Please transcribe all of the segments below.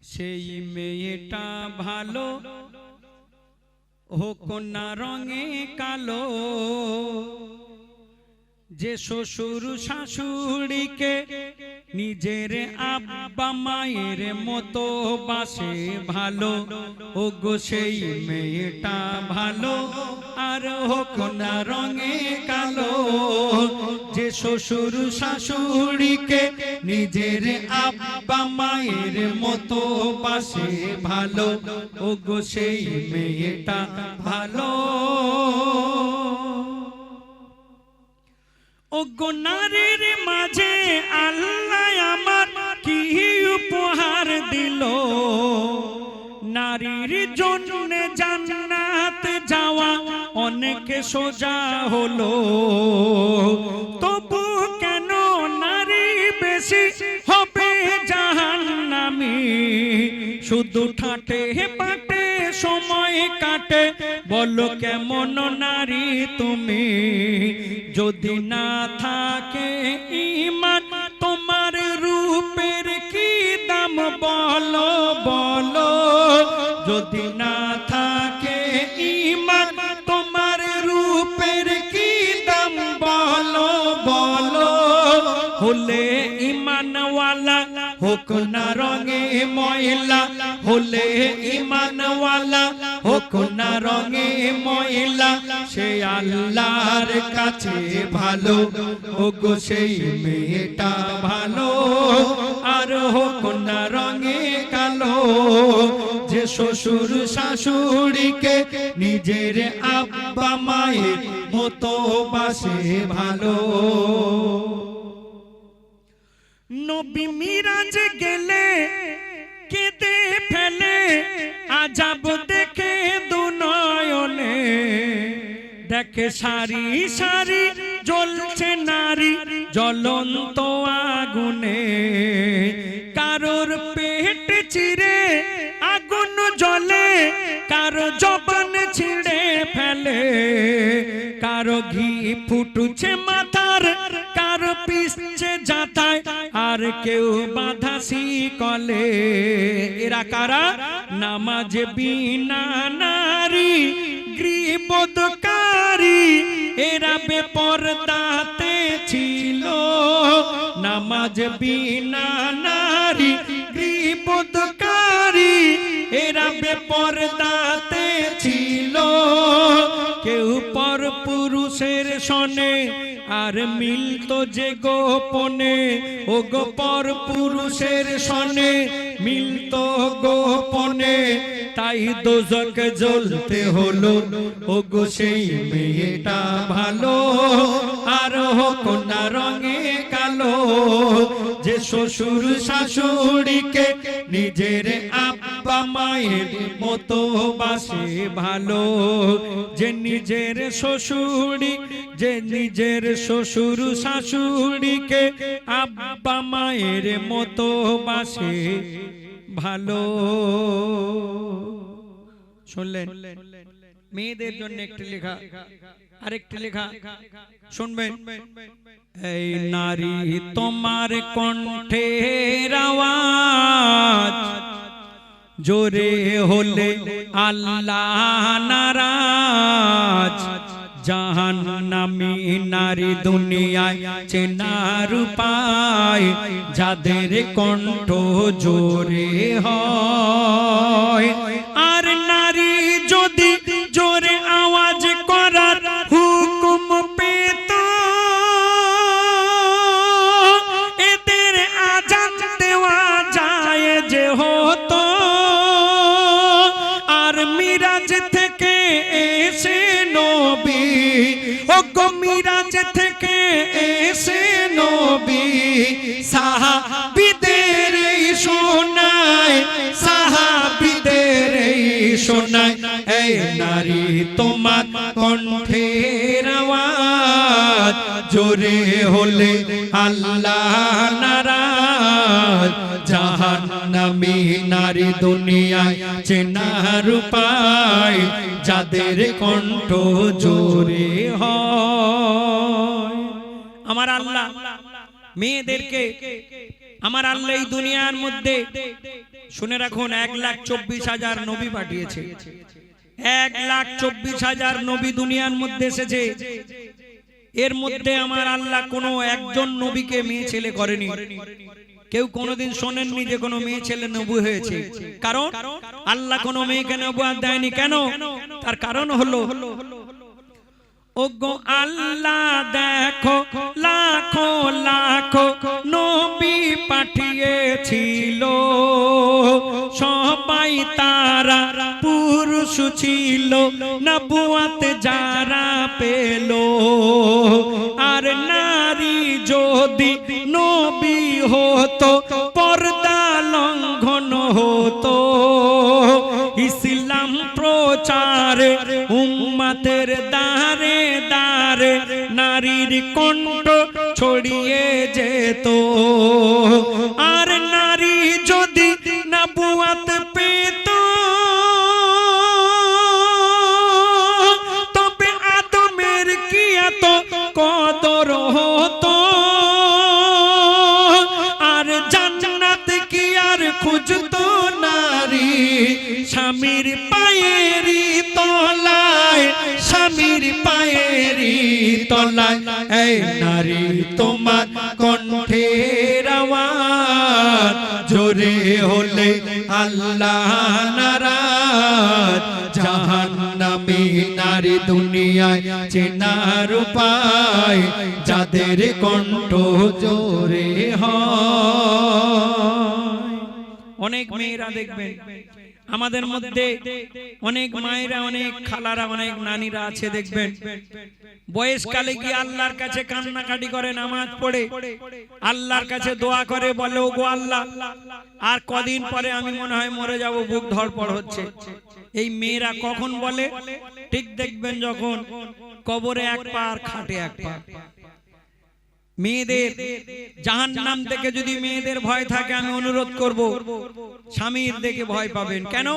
সেই মেয়েটা ভালো হোক না রঙে কালো, যে শ্বশুর শাশুড়িকে নিজের আব্বা মায়ের মতো বাসে ভালো, ও গো সেই মেয়েটা ভালো আর হোক না রঙে কালো। যে শ্বশুর শাশুড়িকে নিজের আব্বা মায়ের মতো বাসে ভালো, ও গো সেই মেয়েটা ভালো। ও গো নারীর মাঝে আল্লাহ আমার কি উপহার দিল, নারীর জন্য জান্নাত যাওয়া অনেক সোজা হলো। তবু কেন নারী বেশি হবে জাহান্নামী, শুধু ঠাটে পাটে সময় কাটে, বলো কেমন নারী তুমি। যদি না থাকে ঈমান তোমার রূপের কি দাম বলো বলো। যদি না থাকে ঈমান তোমার রূপের কি দাম বলো বলো। হলে ঈমানওয়ালা হোক না রঙে ময়লা, হলে ঈমানওয়ালা হোক না রঙে ময়লা, সে আল্লাহর কাছে ভালো, ও গো সেই মেয়েটা ভালো আর হোক না রঙে কালো। যে শ্বশুর শাশুড়িকে নিজের আব্বা মায়ের মতো বাসে ভালো। নবী মিরাজ গেলে কেঁদে ফেলে আজাব দেখে দুনয়নে, দেখে সারি সারি জ্বলছে নারী জ্বলন্ত আগুনে। কারোর পেট চিরে আগুন জ্বলে, কারো জবান ছিঁড়ে ফেলে, কারো ঘি ফুটছে মাথার, কারো পিছছে যাতায়, আর কেউ বাঁধা শিকলে। এরা কারা? নামাজ বিনা নারী গৃহবধূকারী, এরা বেপরদাতে ছিল। নামাজ বিনা নারী গৃহবধূকারী, এরা বেপরদাতে ছিল। কেউ পর পুরুষের সনে আর মিলতো যে গোপনে, ও গো পর পুরুষের সনে মিলতো গোপনে, তাই দোজক জ্বলতে হলো। ও গো সেই মেয়েটা ভালো আর হোক না রঙে কালো। যে শ্বশুর শাশুড়িকে নিজের আব্বা মায়ের মতো বাসে ভালো, যে নিজের শ্বশুড়ি, যে নিজের শ্বশুর শাশুড়িকে আব্বা মায়ের মতো বাসে ভালো। শুনলেন? মেয়েদের জন্য একটি লেখা, আরেকটি লেখা শুনবেন। এই নারী তোমার কণ্ঠের আওয়াজ জোরে হলে আল্লাহ নারাজ। জাহান্নামী নারী দুনিয়ায় চেনার উপায়, যাদের কণ্ঠ জোরে হয়। আর নারী যদি জোরে আওয়াজ করার হুকুম পেত, এদের আজান দেওয়া যায় যে হতো। আর মিরাজ থেকে এসে নবী, ও গো মিরাজ থেকে এসে নবী সাহাবীদের শোনায়, সাহাবীদের শোনায়। এই নারী তোমার কণ্ঠের আওয়াজ জোরে হলে আল্লাহ নারাজ। জাহান্নামী নারী দুনিয়ায় চেনার উপায়, যাদের কণ্ঠ জোরে হয়। আমার আল্লাহ মেয়েদেরকে আমার আল্লাহ এই দুনিয়ার মধ্যে শুনে রাখুন 1,24,000 নবী পাঠিয়েছে। 1,24,000 নবী দুনিয়ার মধ্যে এসেছে। এর মধ্যে আমার আল্লাহ কোনো একজন নবীকে মেয়ে ছেলে করেনি। কেউ কোনোদিন শোনেননি যে কোনো মেয়ে ছেলে নবী হয়েছে। কারণ আল্লাহ কোনো মেয়েকে নবুয়ত দেয়নি। কেন? তার কারণ হলো ওগো আল্লাহ দেখো লাখো লাখো নবী পাঠিয়েছিল, সবাই তারা পুরুষ ছিল, নবুয়ত যারা পেল। আর নারী যদি নবী হতো পর্দা লঙ্ঘন হতো। ইসলাম প্রচার উম্মতের দারে দারে নারীর কণ্ঠ ছড়িয়ে যেত। আর নারী যদি নবুয়ত পেত তবে আদমের কি এত কদর হতো। আর জান্নাত কি আর খুঁজতো নারী স্বামীর পায়েরই তলায়, স্বামীর পায়েরই তলায়। এই নারী তোমার কণ্ঠের আওয়াজ জোরে হলে আল্লাহ নারাজ। জাহান্নামী নারী দুনিয়ায় চেনার উপায় যাদের কণ্ঠ জোরে হয়। অনেক মেয়েরা দেখবেন আমাদের মধ্যে, অনেক মায়েরা, অনেক খালারা, অনেক নানীরা আছে দেখবেন বয়সকালে গিয়ে আল্লাহর কাছে কান্নাকাটি করে, নামাজ পড়ে আল্লাহর কাছে দোয়া করে, বলে ওগো আল্লাহ আর কদিন পরে আমি মনে হয় মরে যাব, বুক ধড়ফড় হচ্ছে। এই মেয়েরা কখন বলে? ঠিক দেখবেন যখন কবরে এক পা আর খাটে এক পা। মেয়েদের জাহান্নাম থেকে যদি মেয়েদের ভয় থাকে, আমি অনুরোধ করব স্বামীর দেখে ভয় পাবেন। কেন?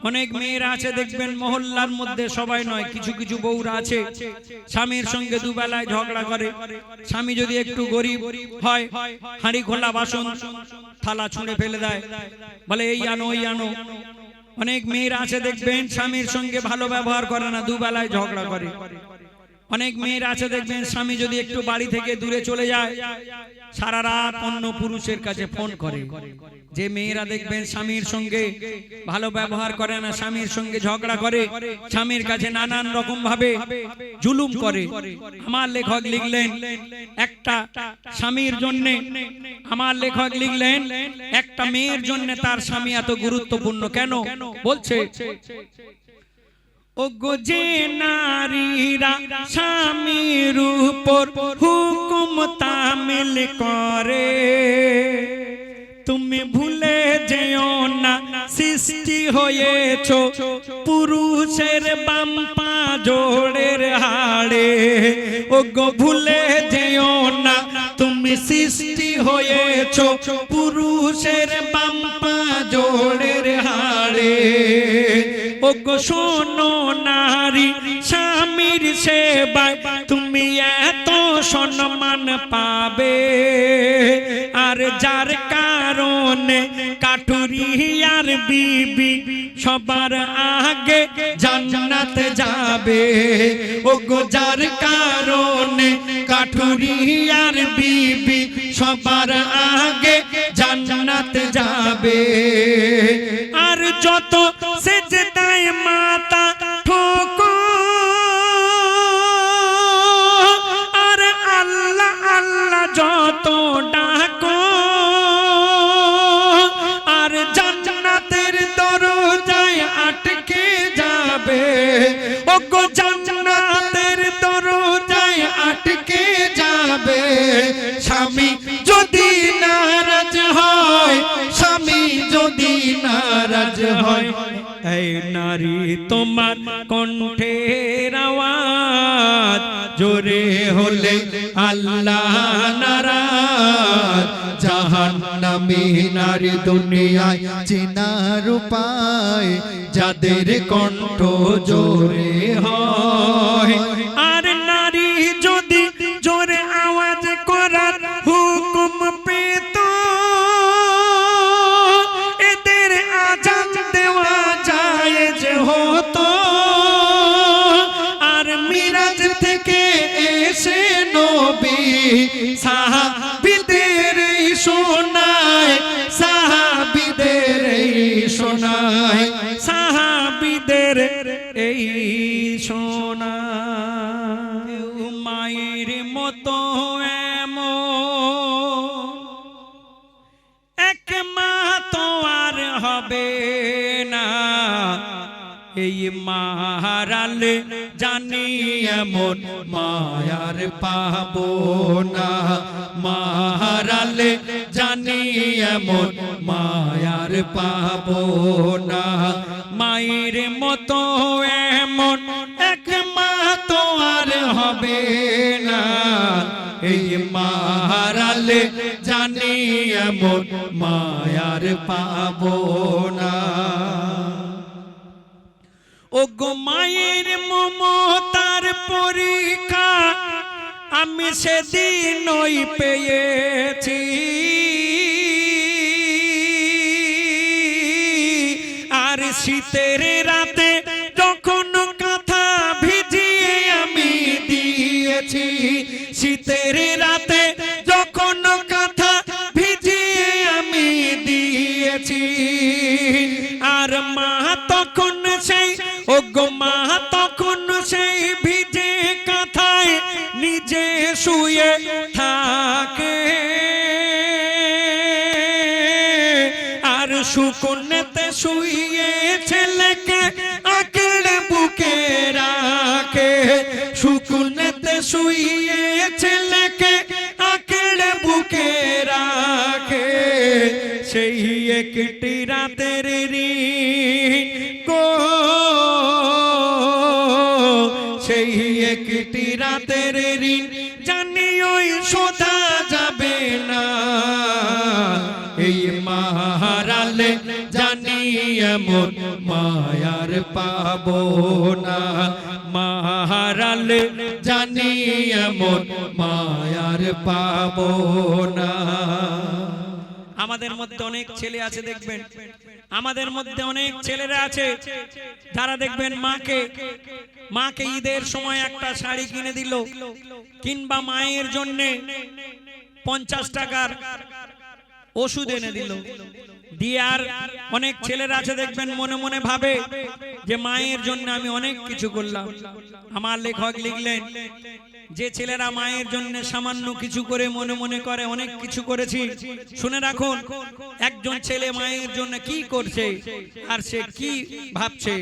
অনেক মেয়েরা আছে দেখবেন মহল্লার মধ্যে, সবাই নয়, কিছু কিছু বউরা আছে স্বামীর সঙ্গে দুবেলায় ঝগড়া করে। স্বামী যদি একটু গরিব হয়, হাঁড়ি খোলা বাসন থালা ছুঁড়ে ফেলে দেয়, বলে এই আনো ওই আনো। অনেক মেয়েরা আছে দেখবেন স্বামীর সঙ্গে ভালো ব্যবহার করে না, দুবেলায় ঝগড়া করে। অনেক মেয়েরা আছে দেখবেন স্বামী যদি একটু বাড়ি থেকে দূরে চলে যায়, সারা রাত অন্য পুরুষের কাছে ফোন করে। যে মেয়েরা দেখবেন স্বামীর সঙ্গে ভালো ব্যবহার করে না, স্বামীর সঙ্গে ঝগড়া করে, স্বামীর কাছে নানান রকম ভাবে জুলুম করে। আমার লেখক লিখলেন একটা স্বামীর জন্য, আমার লেখক লিখলেন একটা মেয়ের জন্য তার স্বামী এত গুরুত্বপূর্ণ কেন। বলছে ওগো যে নারীরা স্বামীর উপর হুকুম তামিল করে, তুমি ভুলে যেও না সৃষ্টি হয়েছো পুরুষের বাম পা জোড়ের হাড়ে। ওগো ভুলে যেও না তুমি সৃষ্টি হয়েছো পুরুষের বাম পা জোড়ের হাড়ে। ওগো শোনো নারী স্বামীর সেবায় তুমি এত সম্মান পাবে। আর যার কারণে কাঠুরি আর বিবি সবার আগে জান্নাত যাবে। ওগো যার কারণে কাঠুরি আর বিবি সবার আগে জান্নাত যাবে। আর যত সেজদায় মাতা ঠোকো আর আল্লাহ আল্লাহ যত ডাকো, আর জান্নাতের দরজায় আটকে যাবে। ওগো জান্নাতের দরজায় আটকে যাবে। স্বামী যদি নারাজ হয়, স্বামী যদি নারাজ হয়, এই নারী তোমার কণ্ঠের আওয়াজ জোরে হলে আল্লাহ নারাজ। জাহান্নামী নারী দুনিয়ায় চেনার উপায় যাদের কণ্ঠ জোরে হয়। আর নারী যদি জোরে আওয়াজ করার হুকুম পেত নাই সাহাবীদের এই সোনা মায়ের মতো এক মা তো আর হবে না এই মাহারালে জানি এমন মায়ার পাবো না মাহারালে জানি এমন মায়ার পাবো না মায়ের মতো এমন এক মা তো আর হবে না এই মাহারালে জানি এমন মায়ার পাবো না ও গো মায়ের মমতার পরীক্ষা আমি সেদিনই পেয়েছি আর শীতের রাতে যখন কাঁথা ভিজিয়ে আমি দিয়েছি শীতের রাতে যখন কাঁথা ভিজিয়ে আমি দিয়েছি আর মা তখন সেই ও গো মা তখন সেই ভিজে কাঁথায় নিজে শুয়ে থাকে আর শুকনেতে শুয়ে ছেলেকে আঁকড়ে বুকে রাখে শুকনেতে শুয়ে ছেলেকে আঁকড়ে বুকে রাখে সেই একটি রাতের ঋণ গো সেই একটি রাতের ঋণ জানি ওই শোধা যাবে না এই মাহারালে জানি এমন মায়ার পাবো না মাহারালে জানি এমন মায়ার পাবো না আমাদের মধ্যে অনেক ছেলে আছে দেখবেন আমাদের মধ্যে অনেক ছেলেরা আছে যারা দেখবেন মাকে ঈদের সময় একটা শাড়ি কিনে দিল কিংবা মায়ের জন্য 50 টাকার ওষুধ এনে দিল দিয়ে আর অনেক ছেলেরা আছে দেখবেন মনে মনে ভাবে যে মায়ের জন্য আমি অনেক কিছু করলাম আমার লেখক লিখলেন যে ছেলেরা মায়ের জন্য সামান্য কিছু করে মনে মনে করে অনেক কিছু করেছি শুনে রাখুন একজন ছেলে মায়ের জন্য কি করছে আর সে কি ভাবছে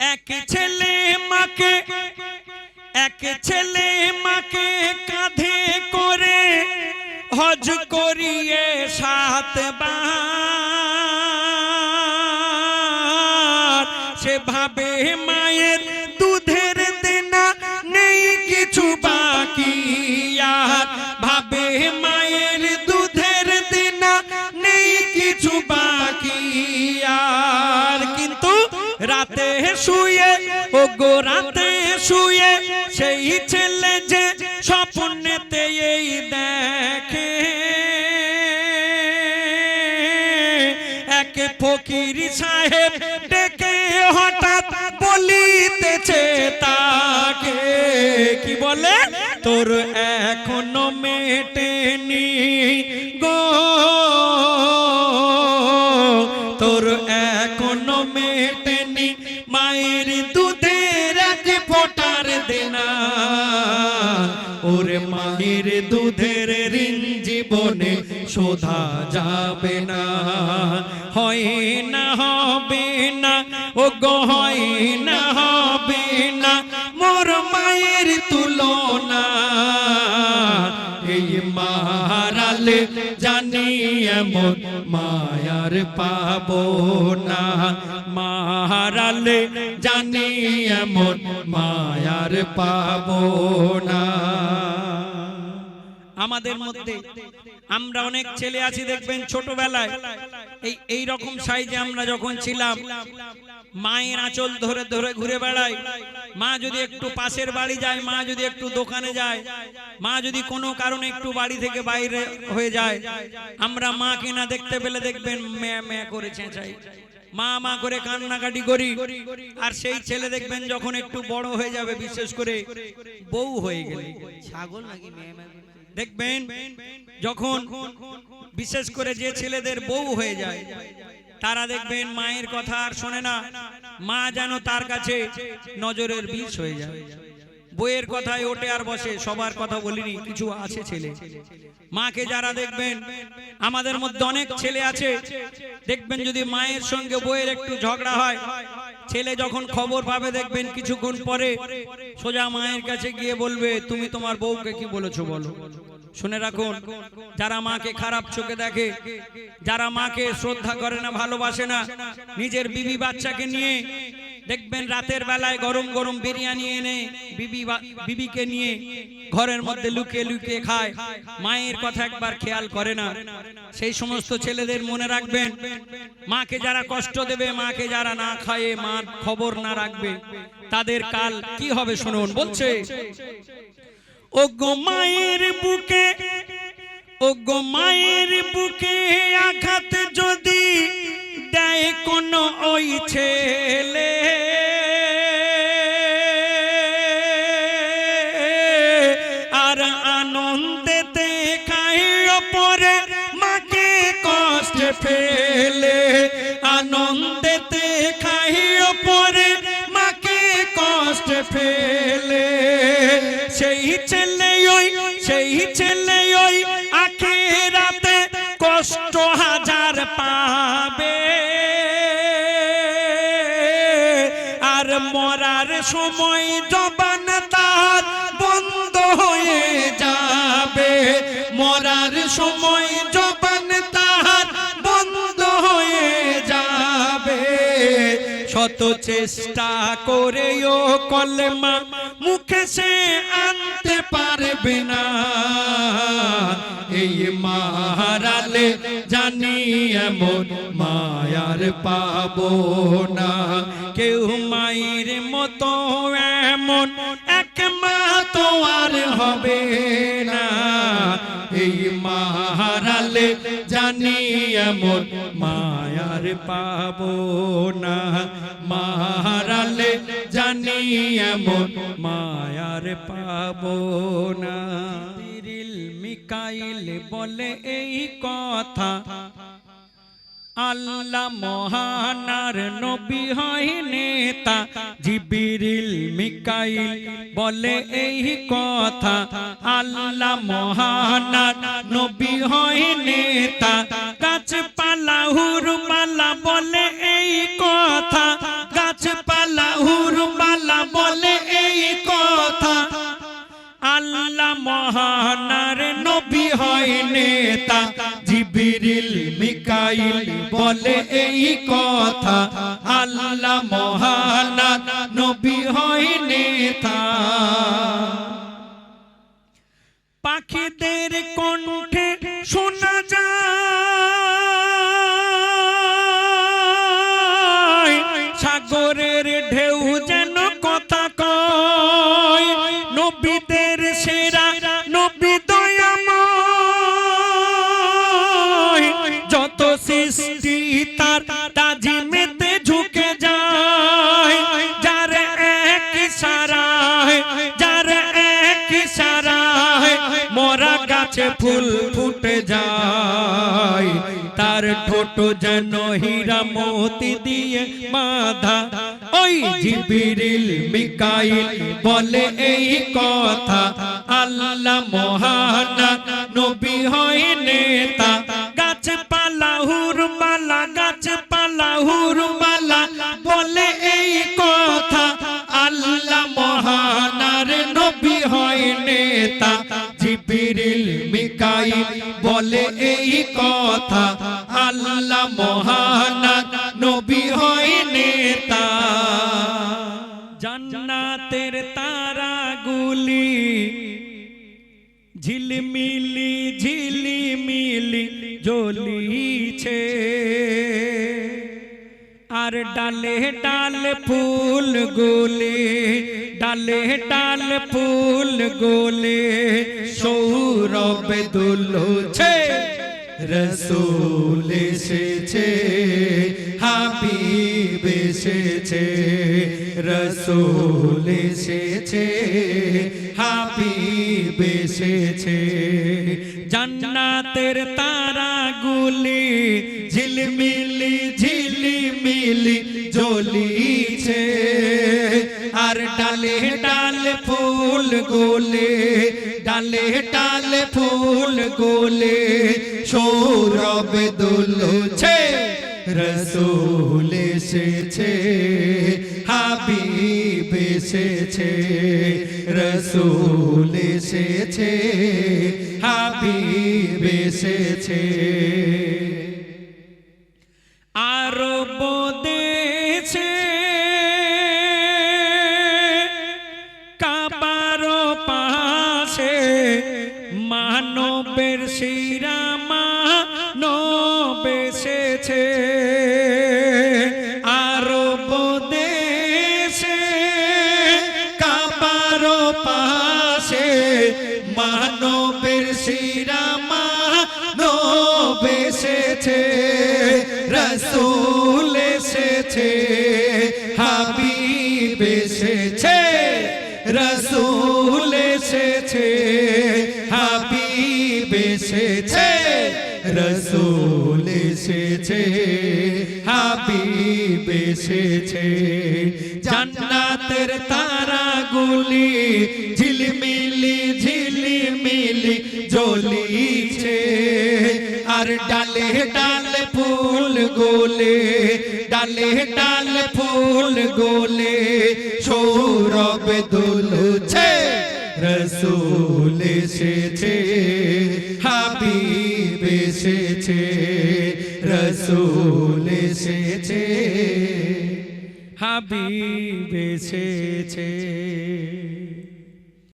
এক ছেলে মাকে কাঁধে করে হজ করিয়ে 7 বার সে ভাবে মায়ের দুধের দেনা নেই কিছু বাকি আর ভাবে মায়ের দুধের দেনা নেই কিছু বাকি আর কিন্তু রাতে শুয়ে ও গো রাতে শুয়ে সেই ছেলে যে স্বপ্নেতে এই দেখে এক ফকির সাহেব ডেকে হঠাৎ বলিতেছে তাকে কি বলে তোর এখনো মেটেনি গো তোর এখনো মেটেনি মায়ের দুধের এক ফোঁটার দেনা ওরে মায়ের দুধের ঋণ জীবনে শোধা যাবে না হয় না হবে না ও গো হয় না হবে না মোর মায়ের তুলনা এই মাহারালে জানি এমন মায়ার পাবো না মাহারালে জানি এমন মায়ার পাবো না আমাদের মধ্যে আমরা অনেক ছেলে আছি দেখবেন ছোটবেলায় এই রকম সাইজে আমরা যখন ছিলাম মায়ের আঁচল ধরে ধরে ঘুরে বেড়াই মা যদি একটু পাশের বাড়ি যায় মা যদি একটু দোকানে যায় মা যদি কোনো কারণে একটু বাড়ি থেকে বাইরে হয়ে যায় আমরা মাকে না দেখতে পেলে দেখবেন ম্যা ম্যা করে চেঁচাই মা মা করে কান্নাকাটি করি আর সেই ছেলে দেখবেন যখন একটু বড় হয়ে যাবে বিশেষ করে বউ হয়ে গেলে ছাগল নাকি দেখবেন যখন বিশেষ করে যে ছেলেদের বউ হয়ে যায় তারা দেখবেন মায়ের কথা আর শোনে না, মা যেন তার কাছে নজরের বিষ হয়ে যায়। বইয়ের কথায় ওঠে আর বসে, সবার কথা বলিনি, কিছু আছে ছেলে। মাকে যারা দেখবেন, আমাদের মধ্যে অনেক ছেলে আছে, দেখবেন যদি মায়ের সঙ্গে বইয়ের একটু ঝগড়া হয়, ছেলে যখন খবর পাবে দেখবেন কিছুক্ষণ পরে সোজা মায়ের কাছে গিয়ে বলবে, তুমি তোমার বউকে কি বলেছো বলো। শুনে রাখুন, যারা মাকে খারাপ চোখে দেখে, যারা মাকে শ্রদ্ধা করে না, ভালোবাসে না, নিজের বিবি বাচ্চাকে নিয়ে দেখবেন রাতের বেলায় গরম গরম বিরিয়ানি এনে বিবিকে নিয়ে ঘরের মধ্যে লুকিয়ে লুকিয়ে খায়, মায়ের কথা একবার খেয়াল করে না। সেই সমস্ত ছেলেদের মনে রাখবেন, মাকে যারা কষ্ট দেবে, মাকে যারা না খায়, মার খবর না রাখবে, তাদের কাল কি হবে শুনুন। বলছে, ও গো মায়ের বুকে, ও গো মায়ের বুকে আঘাত যদি দেয় কোনো ওই ছেলে, আর আনন্দেতে খায় পরে মাকে কষ্ট ফেলে, আনন্দেতে খায় পরে মাকে কষ্ট ফেলে, সেই ছেলে ওই, সেই ছেলে ওই আখিরাতে কষ্ট হাজার পাবে, আর মরার সময় জবান তার বন্ধ হয়ে যাবে, মরার সময় জবান তার বন্ধ হয়ে যাবে। শত চেষ্টা করেও কলেমা মুখে সে আনতে পারবে না, এই মারালে জানি এমন মায়ার পাবো না, কেউ মায়ের মতো এমন এক মা তো আর হবে না, এই মারালে জানি এমন মায়ার পাবো না, মারালে জানি এমন মায়ার পাবো না। মিকাইল বলে এই কথা, আল্লাহ মহানার নবী হয় নেতা, জিবরিল মিকাইল বলে এই কথা, আল্লাহ মহানার নবী হয় নেতা, গাছপালা হুরমালা বলে এই কথা, গাছপালা হুরমালা বলে এই কথা, আল্লাহ মহানার নবী হয় নেতা, জিবরিল মিকাইল বলে এই কথা, আল্লাহ মহানার নবী হয় নেতা। পাখিদের কণ্ঠে শোনা যায়, সাগরের ঢেউ যেন কথা কয়, নবীদের সেরা নবী দয়াময়, যত সৃষ্টি তার তাজিমেতে ঝুঁকে যায়, যার এক ইশারায়, যার এক ইশারায় মরা গাছে ফুল ফুটে যায়, তার ঠোঁট যেন হীরা মোতি দিয়ে বাঁধা, ওই জিবরিল মিকাইল বলে এই কথা, আল্লাহ মহানার নবী হয় নেতা, গাছপালা হুরমালা, গাছপালা হুরমালা বলে এই কথা, আল্লাহ মহানার নবী হয় নেতা, জিবরিল মিকাইল বলে এই কথা, আল্লাহ মহানার নবী হয় নেতা। জান্নাতের তারাগুলি ঝিলমিলি ঝিলিমিলি জ্বলিছে, আর ডালে ডালে ফুল গোলে, ডালে ডালে ফুল গোলে সৌরভ দুলছে, রসূল এসেছে, হাবিব এসেছে, রসূল এসেছে, হাবিব এসেছে, জান্নাতের তারাগুলি ঝিলমিলি ঝিল ঝিলিমিলি জ্বলিছে আর ডালে ডালে ফুল গোলে ডালে ডালে ফুল গোলে সৌরভ দুলছে রসূল এসেছে হাবিব এসেছে রসূল এসেছে হাবিব এসেছে আরব দেশে কাবার পাশে মানবের শিরা মানব এসেছে আরব দেশে কাবার পাশে মানবের শিরা মানব এসেছে রসূল এসেছে হাবিব এসেছে রসূল এসেছে হাবিব এসেছে রসূল এসেছে হাবিব এসেছে জান্নাতের তারাগুলি ঝিলমিলি ঝিলমিলি জ্বলিছে আর ডালে ডালে ফুল গোলে ডালে ডালে ফুল গোলে সৌরভ দুলছে রসূল এসেছে হাবিব এসেছে রসূল এসেছে হাবিব এসেছে